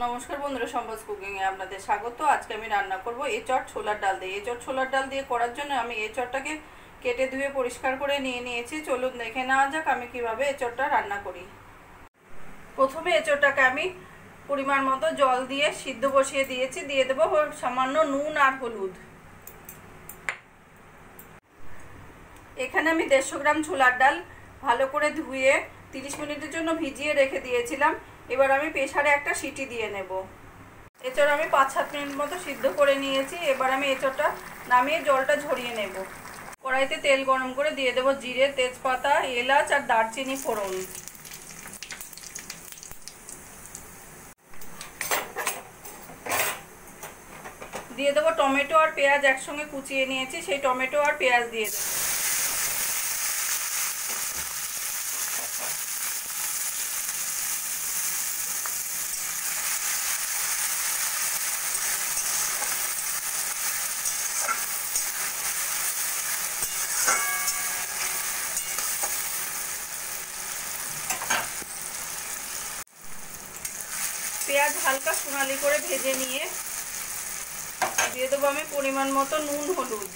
নমস্কার বন্ধুরা, সম্বাস কুকিং এ আপনাদের স্বাগত। আজকে আমি রান্না করব এঁচড় ছোলার ডাল দিয়ে। এঁচড় ছোলার ডাল দিয়ে করার জন্য আমি এঁচড়টাকে কেটে ধুয়ে পরিষ্কার করে নিয়ে নিয়েছি। চলুন দেখে নেওয়া যাক আমি কিভাবে এঁচড়টা রান্না করি। প্রথমে এঁচড়টাকে আমি পরিমাণ মতো জল দিয়ে সিদ্ধ বসিয়ে দিয়েছি। দিয়ে দেবো সামান্য নুন আর হলুদ। এখানে আমি 150 গ্রাম ছোলার ডাল ভালো করে ধুয়ে 30 মিনিটের জন্য ভিজিয়ে রেখে দিয়েছিলাম। এবার আমি প্রেসারে একটা সিটি দিয়ে নেব। এঁচড় আমি 5-7 মিনিট মতো সিদ্ধ করে নিয়েছি। এবার আমি এঁচড়টা নামিয়ে জলটা ঝরিয়ে নেব। কড়াইতে তেল গরম করে দিয়ে দেব জিরে, তেজপাতা, এলাচ আর দারচিনি ফোড়ন। দিয়ে দেবো টমেটো আর পেঁয়াজ একসঙ্গে কুচিয়ে নিয়েছি, সেই টমেটো আর পেঁয়াজ দিয়ে দেবো। পেঁয়াজ হালকা সোনালি করে ভেজে নিয়ে দিয়ে দেবো আমি পরিমাণ মতো নুন, হলুদ,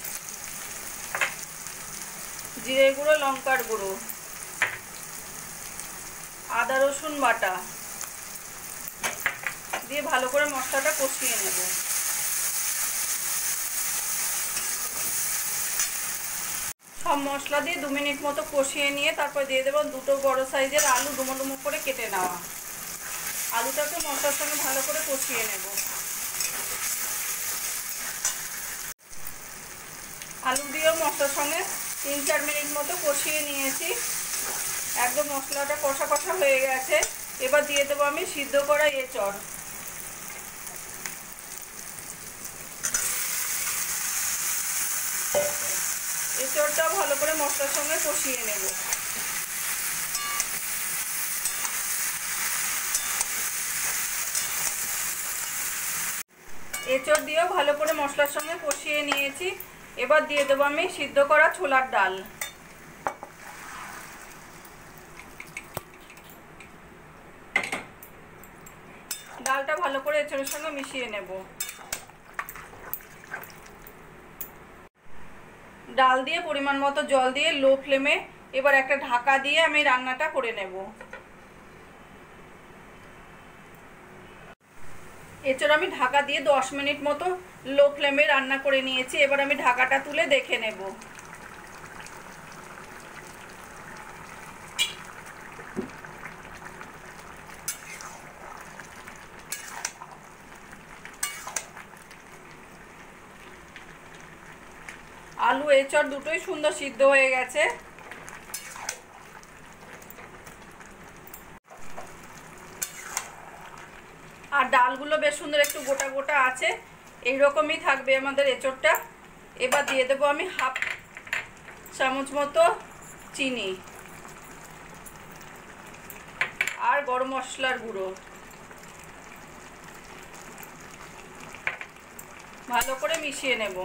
জিরে গুঁড়ো, লঙ্কার গুঁড়ো, আদা রসুন বাটা দিয়ে ভালো করে মশলাটা কষিয়ে নেব। সব মশলা দিয়ে 2 মিনিট মতো কষিয়ে নিয়ে তারপর দিয়ে দেবো 2টো বড় সাইজের আলু ডুমো ডুমো করে কেটে নেওয়া। আলুটাকে মশলার সঙ্গে ভালো করে কষিয়ে নেব। আলু দিয়েও মশলার সঙ্গে 3-4 মিনিট মতো কষিয়ে নিয়েছি। একদম মশলাটা কষা কষা হয়ে গেছে। এবার দিয়ে দেবো আমি সিদ্ধ করা এঁচড়। এঁচড়টাও ভালো করে মশলার সঙ্গে কষিয়ে নেব। এঁচড় দিয়েও ভালো করে মশলার সঙ্গে কষিয়ে নিয়েছি। এবার দিয়ে দেবো আমি সিদ্ধ করা ছোলার ডাল। ডালটা ভালো করে এঁচড়ের সঙ্গে মিশিয়ে নেব। ডাল দিয়ে পরিমাণ মতো জল দিয়ে লো ফ্লেমে এবার একটা ঢাকা দিয়ে আমি রান্নাটা করে নেব। এঁচড় আমি ঢাকা দিয়ে 10 মিনিট মতো লো ফ্লেমে রান্না করে নিয়েছি। এবার আমি ঢাকাটা তুলে দেখে নেব। আলু এঁচড় দুটোই সুন্দর সিদ্ধ হয়ে গেছে। আর ডালগুলো বেশ সুন্দর একটু গোটা গোটা আছে। এইরকমই থাকবে আমাদের এঁচড়টা। এবার দিয়ে দেবো আমি 1/2 চামচ মতো চিনি আর গরম মশলার গুঁড়ো। ভালো করে মিশিয়ে নেব।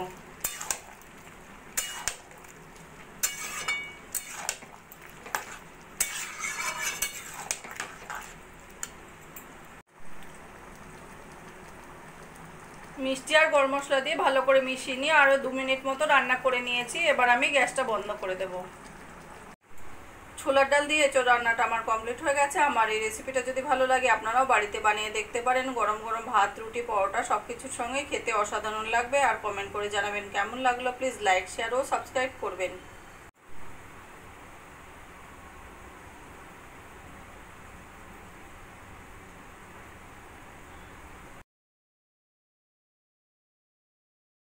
মিষ্টি আর গরম মশলা দিয়ে ভালো করে মিশিয়ে নিয়ে আরও 2 মিনিট মতো রান্না করে নিয়েছি। এবার আমি গ্যাসটা বন্ধ করে দেব। ছোলার ডাল দিয়ে এঁচড় রান্নাটা আমার কমপ্লিট হয়ে গেছে। আমার এই রেসিপিটা যদি ভালো লাগে আপনারাও বাড়িতে বানিয়ে দেখতে পারেন। গরম গরম ভাত, রুটি, পরোটা সব কিছুর সঙ্গে খেতে অসাধারণ লাগবে। আর কমেন্ট করে জানাবেন কেমন লাগলো। প্লিজ লাইক, শেয়ার ও সাবস্ক্রাইব করবেন।